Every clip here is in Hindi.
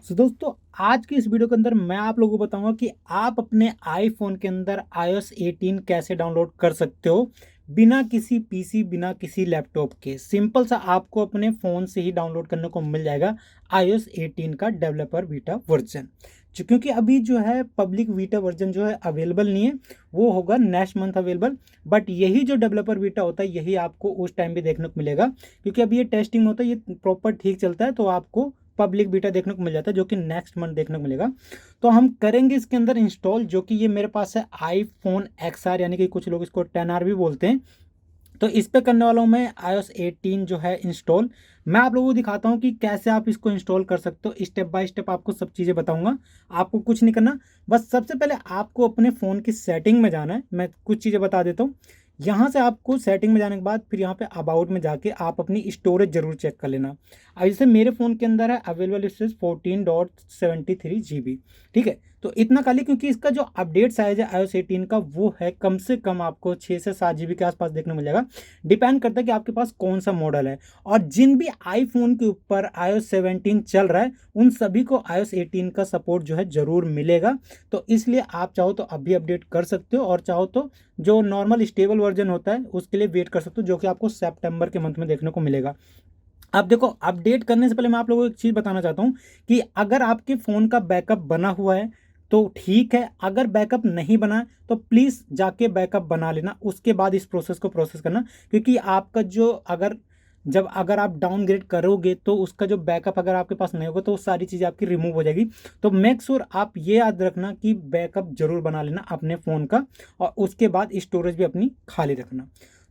दोस्तों, आज की इस वीडियो के अंदर मैं आप लोगों को बताऊंगा कि आप अपने आईफोन के अंदर iOS 18 कैसे डाउनलोड कर सकते हो बिना किसी पीसी बिना किसी लैपटॉप के। सिंपल सा आपको अपने फ़ोन से ही डाउनलोड करने को मिल जाएगा iOS 18 का डेवलपर बीटा वर्जन। क्योंकि अभी जो है पब्लिक बीटा वर्जन जो है अवेलेबल नहीं है, वो होगा नेक्स्ट मंथ अवेलेबल। बट यही जो डेवलपर बीटा होता है यही आपको उस टाइम भी देखने को मिलेगा, क्योंकि अभी ये टेस्टिंग होता है, ये प्रॉपर ठीक चलता है तो आपको पब्लिक बीटा देखने को मिल जाता है जो कि नेक्स्ट मंथ देखने को मिलेगा। तो हम करेंगे इसके अंदर इंस्टॉल, जो कि ये मेरे पास है आईफोन XR, यानी कि कुछ लोग इसको 10R भी बोलते हैं। तो इस पे करने वाला हूँ मैं iOS 18 जो है इंस्टॉल। मैं आप लोगों को दिखाता हूँ कि कैसे आप इसको इंस्टॉल कर सकते हो, स्टेप बाय स्टेप आपको सब चीज़ें बताऊंगा। आपको कुछ नहीं करना, बस सबसे पहले आपको अपने फ़ोन की सेटिंग में जाना है। मैं कुछ चीज़ें बता देता हूँ। यहाँ से आपको सेटिंग में जाने के बाद फिर यहाँ पे अबाउट में जाके आप अपनी स्टोरेज जरूर चेक कर लेना। अब जैसे मेरे फ़ोन के अंदर है अवेलेबल स्टोरेज 14.73 GB। ठीक है, तो इतना खाली, क्योंकि इसका जो अपडेट साइज है iOS 18 का वो है कम से कम आपको 6 से 7 GB के आसपास देखने को मिलेगा। डिपेंड करता है कि आपके पास कौन सा मॉडल है। और जिन भी आईफोन के ऊपर iOS 17 चल रहा है उन सभी को iOS 18 का सपोर्ट जो है ज़रूर मिलेगा। तो इसलिए आप चाहो तो अभी अपडेट कर सकते हो, और चाहो तो जो नॉर्मल स्टेबल वर्जन होता है उसके लिए वेट कर सकते हो, जो कि आपको सितंबर के मंथ में देखने को मिलेगा। अब देखो, अपडेट करने से पहले मैं आप लोगों को एक चीज़ बताना चाहता हूँ कि अगर आपके फ़ोन का बैकअप बना हुआ है तो ठीक है, अगर बैकअप नहीं बना है तो प्लीज़ जाके बैकअप बना लेना, उसके बाद इस प्रोसेस को प्रोसेस करना। क्योंकि आपका जो अगर आप डाउनग्रेड करोगे तो उसका जो बैकअप अगर आपके पास नहीं होगा तो वो सारी चीज़ें आपकी रिमूव हो जाएगी। तो मेक श्योर आप ये याद रखना कि बैकअप जरूर बना लेना अपने फ़ोन का, और उसके बाद स्टोरेज भी अपनी खाली रखना।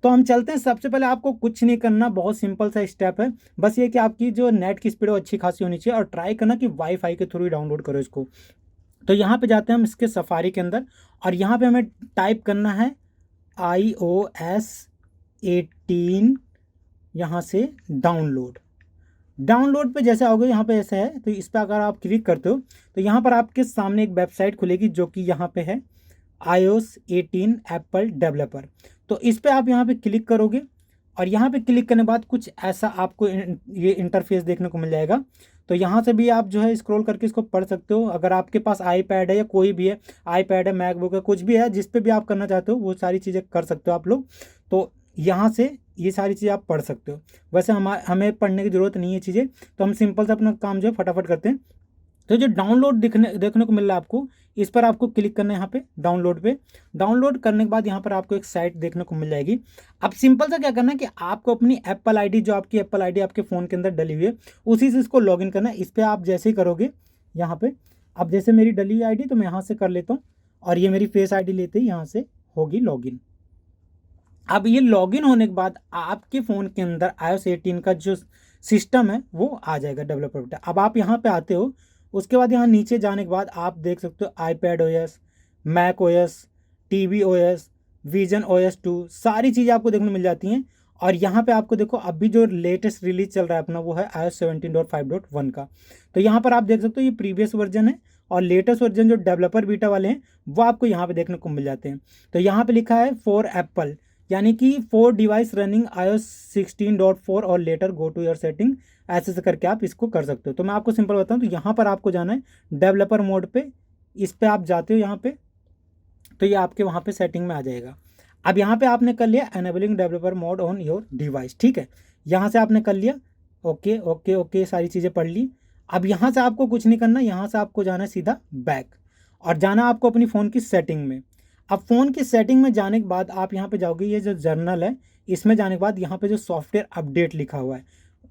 तो हम चलते हैं। सबसे पहले आपको कुछ नहीं करना, बहुत सिंपल सा स्टेप है। बस ये कि आपकी जो नेट की स्पीड है वो अच्छी खासी होनी चाहिए, और ट्राई करना कि वाईफाई के थ्रू ही डाउनलोड करो इसको। तो यहाँ पे जाते हैं हम इसके सफारी के अंदर, और यहाँ पे हमें टाइप करना है iOS 18, यहाँ से डाउनलोड। डाउनलोड पे जैसे आओगे यहाँ पे ऐसा है, तो इस पर अगर आप क्लिक करते हो तो यहाँ पर आपके सामने एक वेबसाइट खुलेगी जो कि यहाँ पे है iOS 18 एप्पल डेवलपर। तो इस पे आप यहाँ पे क्लिक करोगे, और यहाँ पे क्लिक करने के बाद कुछ ऐसा आपको ये इंटरफेस देखने को मिल जाएगा। तो यहाँ से भी आप जो है स्क्रॉल करके इसको पढ़ सकते हो। अगर आपके पास आईपैड है या कोई भी है, आईपैड है, मैकबुक है, कुछ भी है, जिस पे भी आप करना चाहते हो वो सारी चीज़ें कर सकते हो आप लोग। तो यहाँ से ये सारी चीज़ें आप पढ़ सकते हो। वैसे हमें पढ़ने की ज़रूरत नहीं है चीज़ें, तो हम सिंपल से अपना काम जो है फटाफट करते हैं। तो जो डाउनलोड देखने को मिल रहा है आपको, इस पर आपको क्लिक करना है यहाँ पे डाउनलोड पे। डाउनलोड करने के बाद यहाँ पर आपको एक साइट देखने को मिल जाएगी। अब सिंपल सा क्या करना है कि आपको अपनी एप्पल आईडी, जो आपकी एप्पल आईडी आपके फ़ोन के अंदर डली हुई है, उसी से इसको लॉगिन करना है। इस पर आप जैसे ही करोगे यहाँ पे, अब जैसे मेरी डली हुई आईडी तो मैं यहाँ से कर लेता हूँ, और ये मेरी फेस आईडी लेते ही यहाँ से होगी लॉगिन। अब ये लॉगिन होने के बाद आपके फ़ोन के अंदर iOS 18 का जो सिस्टम है वो आ जाएगा डेवलपर बेटा। अब आप यहाँ पे आते हो, उसके बाद यहाँ नीचे जाने के बाद आप देख सकते हो iPad OS, Mac OS, TV OS, Vision OS 2, सारी चीज़ें आपको देखने को मिल जाती हैं। और यहाँ पे आपको देखो अभी जो लेटेस्ट रिलीज चल रहा है अपना वो है iOS 17.5.1 का। तो यहाँ पर आप देख सकते हो ये प्रीवियस वर्जन है, और लेटेस्ट वर्जन जो डेवलपर बीटा वाले हैं वो आपको यहाँ पे देखने को मिल जाते हैं। तो यहाँ पे लिखा है फॉर एप्पल, यानी कि फोर डिवाइस रनिंग iOS 16.4 और later go to your setting, ऐसे से करके आप इसको कर सकते हो। तो मैं आपको सिंपल बताऊं, तो यहाँ पर आपको जाना है डेवलपर मोड पे। इस पे आप जाते हो यहाँ पे, तो ये आपके वहाँ पे सेटिंग में आ जाएगा। अब यहाँ पे आपने कर लिया enabling developer mode on your device, ठीक है, यहाँ से आपने कर लिया। ओके ओके ओके, सारी चीज़ें पढ़ ली। अब यहाँ से आपको कुछ नहीं करना, यहाँ से आपको जाना है सीधा बैक, और जाना आपको अपनी फ़ोन की सेटिंग में। अब फ़ोन की सेटिंग में जाने के बाद आप यहाँ पे जाओगे, ये जो जर्नल है इसमें जाने के बाद यहाँ पे जो सॉफ्टवेयर अपडेट लिखा हुआ है,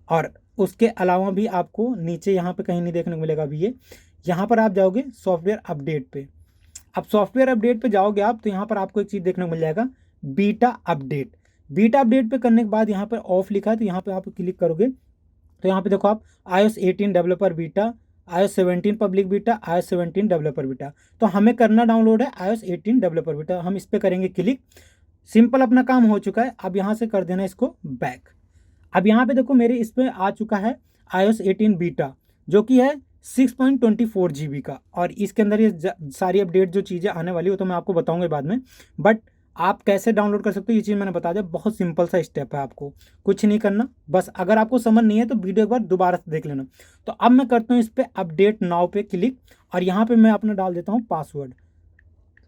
और उसके अलावा भी आपको नीचे यहाँ पे कहीं नहीं देखने को मिलेगा अभी ये। यहाँ पर आप जाओगे सॉफ्टवेयर अपडेट पे। अब सॉफ्टवेयर अपडेट पे जाओगे आप, तो यहाँ पर आपको एक चीज़ देखने को मिल जाएगा, बीटा अपडेट। बीटा अपडेट पे करने के बाद यहाँ पर ऑफ लिखा है, तो यहाँ पर आप क्लिक करोगे तो यहाँ पे देखो आप iOS 18 developer beta, iOS 17 public beta, iOS 17 developer beta. तो हमें करना डाउनलोड है iOS 18 डेवलपर बीटा। हम इस पर करेंगे क्लिक। सिंपल, अपना काम हो चुका है। अब यहाँ से कर देना इसको बैक। अब यहाँ पे देखो मेरे इस पर आ चुका है iOS 18 बीटा, जो कि है 6.24 GB का, और इसके अंदर ये सारी अपडेट जो चीज़ें आने वाली हो तो मैं आपको बताऊंगा बाद में। बट आप कैसे डाउनलोड कर सकते हो ये चीज़ मैंने बता दिया। बहुत सिंपल सा स्टेप है, आपको कुछ नहीं करना। बस अगर आपको समझ नहीं है तो वीडियो एक बार दोबारा से देख लेना। तो अब मैं करता हूँ इस पर अपडेट नाउ पे क्लिक, और यहाँ पे मैं अपना डाल देता हूँ पासवर्ड।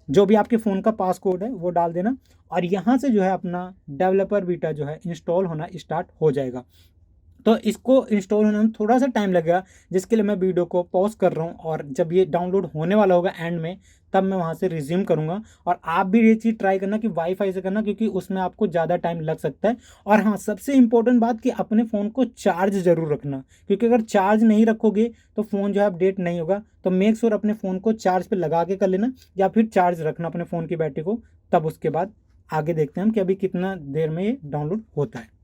जो भी आपके फ़ोन का पासकोड है वो डाल देना, और यहाँ से जो है अपना डेवलपर बीटा जो है इंस्टॉल होना स्टार्ट हो जाएगा। तो इसको इंस्टॉल होने में थोड़ा सा टाइम लगेगा, जिसके लिए मैं वीडियो को पॉज कर रहा हूँ, और जब ये डाउनलोड होने वाला होगा एंड में, तब मैं वहाँ से रिज्यूम करूँगा। और आप भी ये चीज़ ट्राई करना कि वाईफाई से करना, क्योंकि उसमें आपको ज़्यादा टाइम लग सकता है। और हाँ, सबसे इम्पोर्टेंट बात कि अपने फ़ोन को चार्ज ज़रूर रखना, क्योंकि अगर चार्ज नहीं रखोगे तो फ़ोन जो है अपडेट नहीं होगा। तो मेक श्योर अपने फ़ोन को चार्ज पर लगा के कर लेना, या फिर चार्ज रखना अपने फ़ोन की बैटरी को। तब उसके बाद आगे देखते हैं हम कि अभी कितना देर में ये डाउनलोड होता है।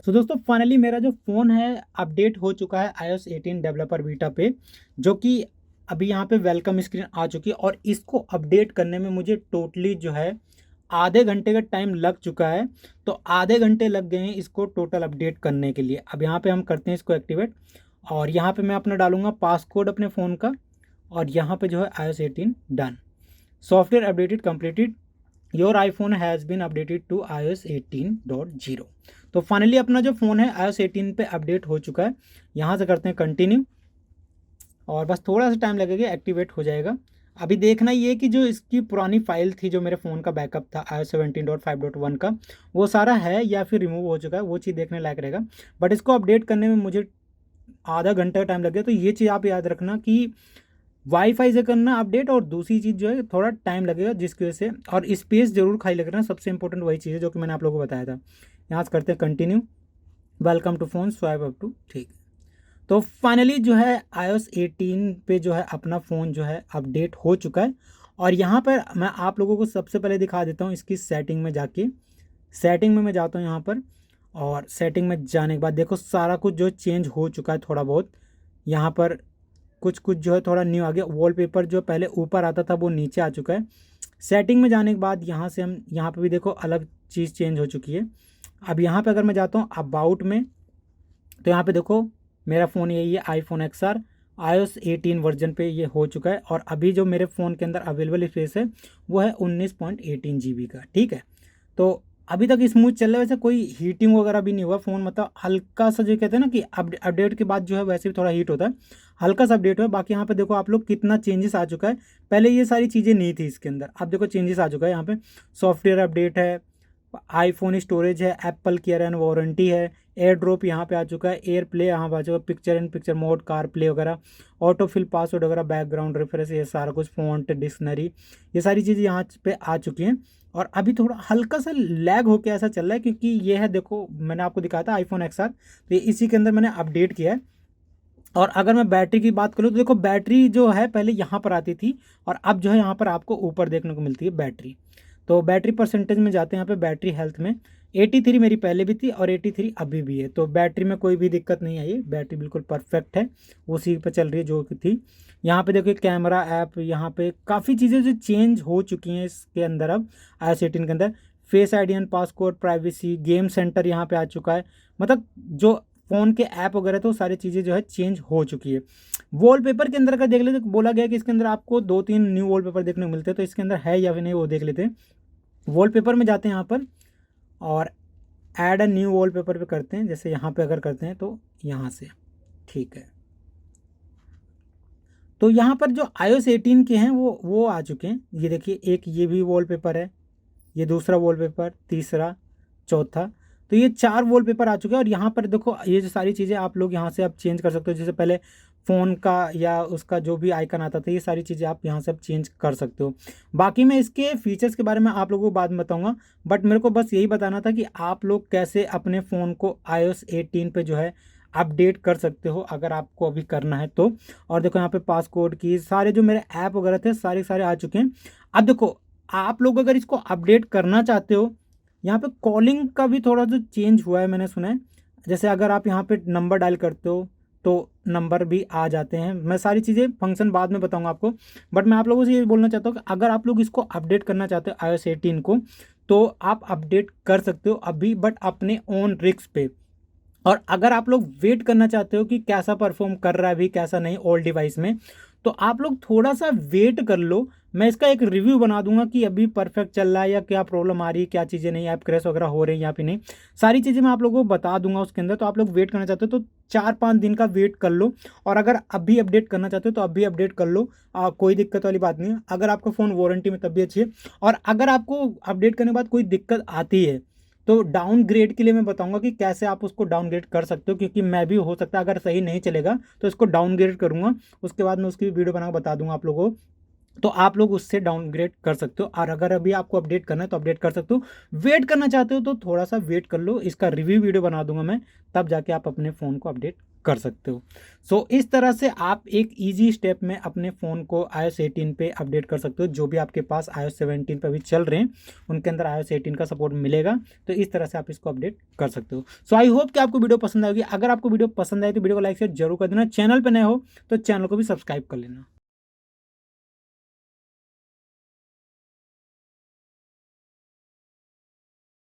तो दोस्तों फाइनली मेरा जो फ़ोन है अपडेट हो चुका है iOS 18 डेवलपर बीटा पे, जो कि अभी यहाँ पे वेलकम स्क्रीन आ चुकी है। और इसको अपडेट करने में मुझे टोटली जो है आधे घंटे का टाइम लग चुका है। तो आधे घंटे लग गए हैं इसको टोटल अपडेट करने के लिए। अब यहाँ पे हम करते हैं इसको एक्टिवेट, और यहाँ पे मैं अपना डालूंगा पासकोड अपने फ़ोन का, और यहाँ पे जो है iOS 18 done, software updated completed, your iPhone has been updated to iOS 18.0। तो फाइनली अपना जो फ़ोन है iOS 18 पे अपडेट हो चुका है। यहाँ से करते हैं कंटिन्यू, और बस थोड़ा सा टाइम लगेगा, एक्टिवेट हो जाएगा। अभी देखना ये कि जो इसकी पुरानी फाइल थी, जो मेरे फ़ोन का बैकअप था iOS 17.5.1 का, वो सारा है या फिर रिमूव हो चुका है, वो चीज़ देखने लायक रहेगा। बट इसको अपडेट करने में मुझे आधा घंटा टाइम लग गया। तो ये चीज़ आप याद रखना कि वाईफाई से करना अपडेट, और दूसरी चीज़ जो है थोड़ा टाइम लगेगा, जिसकी वजह से, और स्पेस जरूर खाली लग रहा है। सबसे इंपॉर्टेंट वही चीज़ है जो कि मैंने आप लोगों को बताया था। यहाँ से करते हैं continue, welcome to phone swipe up to, ठीक। तो फाइनली जो है iOS 18 पे जो है अपना फ़ोन जो है अपडेट हो चुका है। और यहाँ पर मैं आप लोगों को सबसे पहले दिखा देता हूँ इसकी सेटिंग में जाके। सेटिंग में मैं जाता हूँ यहाँ पर, और सेटिंग में जाने के बाद देखो सारा कुछ जो चेंज हो चुका है थोड़ा बहुत। यहाँ पर कुछ कुछ जो है थोड़ा न्यू आ गया। वॉलपेपर जो पहले ऊपर आता था वो नीचे आ चुका है। सेटिंग में जाने के बाद यहाँ से हम यहाँ पे भी देखो अलग चीज़ चेंज हो चुकी है। अब यहाँ पे अगर मैं जाता हूँ अबाउट में, तो यहाँ पे देखो मेरा फ़ोन यही है iPhone XR, iOS 18 वर्जन पे ये हो चुका है। और अभी जो मेरे फ़ोन के अंदर अवेलेबल स्पेस है वो है 19.18 GB का, ठीक है। तो अभी तक स्मूथ चल रहा है, वैसे कोई हीटिंग वगैरह भी नहीं हुआ फ़ोन, मतलब हल्का सा जो कहते हैं ना कि अपडेट के बाद जो है वैसे भी थोड़ा हीट होता है, हल्का सा अपडेट हुआ। बाकी यहाँ पे देखो आप लोग कितना चेंजेस आ चुका है। पहले ये सारी चीज़ें नहीं थी इसके अंदर, अब देखो चेंजेस आ चुका है। यहाँ पे सॉफ्टवेयर अपडेट है, आईफोन स्टोरेज है, एप्पल केयर एंड वारंटी है, एयर ड्रॉप यहाँ पे आ चुका है, एयर प्ले यहाँ पे आ चुका है, picture in picture mode, car play वगैरह, ऑटो फिल पासवर्ड वगैरह, बैकग्राउंड रेफरेंस, ये सारा कुछ, फ़ॉन्ट डिक्शनरी, ये सारी चीज़ें यहाँ पे आ चुकी हैं। और अभी थोड़ा हल्का सा लैग होकर ऐसा चल रहा है, क्योंकि ये है देखो मैंने आपको दिखाया था iPhone XR, तो ये इसी के अंदर मैंने अपडेट किया है। और अगर मैं बैटरी की बात करूँ तो देखो बैटरी जो है पहले यहाँ पर आती थी, और अब जो है यहाँ पर आपको ऊपर देखने को मिलती है बैटरी। तो बैटरी परसेंटेज में जाते हैं, यहाँ पे बैटरी हेल्थ में 83 मेरी पहले भी थी और 83 अभी भी है। तो बैटरी में कोई भी दिक्कत नहीं आई है, बैटरी बिल्कुल परफेक्ट है, उसी पे चल रही है जो कि थी। यहाँ पे देखो कैमरा ऐप, यहाँ पे काफ़ी चीज़ें जो चेंज हो चुकी हैं इसके अंदर। अब iOS 18 के अंदर face ID and passcode, privacy, game centre यहाँ पे आ चुका है। मतलब जो फ़ोन के ऐप वगैरह तो सारी चीज़ें जो है चेंज हो चुकी है। वॉलपेपर के अंदर का देख लेते, बोला गया कि इसके अंदर आपको 2-3 न्यू वॉलपेपर देखने को मिलते हैं, तो इसके अंदर है या फिर नहीं वो देख लेते हैं। वॉलपेपर में जाते हैं यहाँ पर, और ऐड अ न्यू वॉलपेपर पे करते हैं। जैसे यहाँ पे अगर करते हैं तो यहाँ से, ठीक है। तो यहाँ पर जो iOS 18 के हैं वो आ चुके हैं। ये देखिए एक ये भी वॉलपेपर है, ये दूसरा वॉलपेपर, तीसरा, चौथा, तो ये 4 वॉलपेपर आ चुके हैं। और यहाँ पर देखो ये जो सारी चीज़ें आप लोग यहाँ से आप चेंज कर सकते हो। जैसे पहले फ़ोन का या उसका जो भी आइकन आता था, ये सारी चीज़ें आप यहाँ से आप चेंज कर सकते हो। बाकी मैं इसके फीचर्स के बारे में आप लोगों को बाद में बताऊँगा, बट मेरे को बस यही बताना था कि आप लोग कैसे अपने फ़ोन को iOS 18 पे जो है अपडेट कर सकते हो, अगर आपको अभी करना है तो। और देखो यहाँ पे पासकोड की सारे जो मेरे ऐप वगैरह थे सारे सारे आ चुके हैं। अब देखो आप लोग अगर इसको अपडेट करना चाहते हो, यहाँ पे कॉलिंग का भी थोड़ा सा चेंज हुआ है मैंने सुना है। जैसे अगर आप यहाँ पे नंबर डायल करते हो तो नंबर भी आ जाते हैं। मैं सारी चीज़ें फंक्शन बाद में बताऊंगा आपको, बट मैं आप लोगों से ये बोलना चाहता हूँ कि अगर आप लोग इसको अपडेट करना चाहते हो iOS 18 को, तो आप अपडेट कर सकते हो अभी, बट अपने ओन रिस्क पे। और अगर आप लोग वेट करना चाहते हो कि कैसा परफॉर्म कर रहा है अभी कैसा नहीं ओल्ड डिवाइस में, तो आप लोग थोड़ा सा वेट कर लो। मैं इसका एक रिव्यू बना दूंगा कि अभी परफेक्ट चल रहा है या क्या प्रॉब्लम आ रही है, क्या चीज़ें नहीं, ऐप क्रैश वगैरह हो रही है या फिर नहीं, सारी चीज़ें मैं आप लोगों को बता दूंगा उसके अंदर। तो आप लोग वेट करना चाहते हो तो 4-5 दिन का वेट कर लो, और अगर अभी अपडेट करना चाहते हो तो अभी अपडेट कर लो। कोई दिक्कत वाली बात नहीं है। अगर आपका फ़ोन वारंटी में तब भी अच्छी है, और अगर आपको अपडेट करने के बाद कोई दिक्कत आती है तो डाउनग्रेड के लिए मैं बताऊंगा कि कैसे आप उसको डाउनग्रेड कर सकते हो, क्योंकि मैं भी हो सकता है अगर सही नहीं चलेगा तो इसको डाउनग्रेड करूंगा, उसके बाद मैं उसकी वीडियो बना के बता दूंगा आप लोगों को। तो आप लोग उससे डाउनग्रेड कर सकते हो, और अगर अभी आपको अपडेट करना है तो अपडेट कर सकते हो। वेट करना चाहते हो तो थोड़ा सा वेट कर लो, इसका रिव्यू वीडियो बना दूंगा मैं, तब जाके आप अपने फ़ोन को अपडेट कर सकते हो। सो इस तरह से आप एक इजी स्टेप में अपने फ़ोन को iOS 18 पे अपडेट कर सकते हो। जो भी आपके पास iOS 17 पे अभी चल रहे हैं उनके अंदर iOS 18 का सपोर्ट मिलेगा, तो इस तरह से आप इसको अपडेट कर सकते हो। सो आई होप कि आपको वीडियो पसंद आएगी। अगर आपको वीडियो पसंद आए तो वीडियो को लाइक शेयर जरूर कर देना। चैनल पर नए हो तो चैनल को भी सब्सक्राइब कर लेना।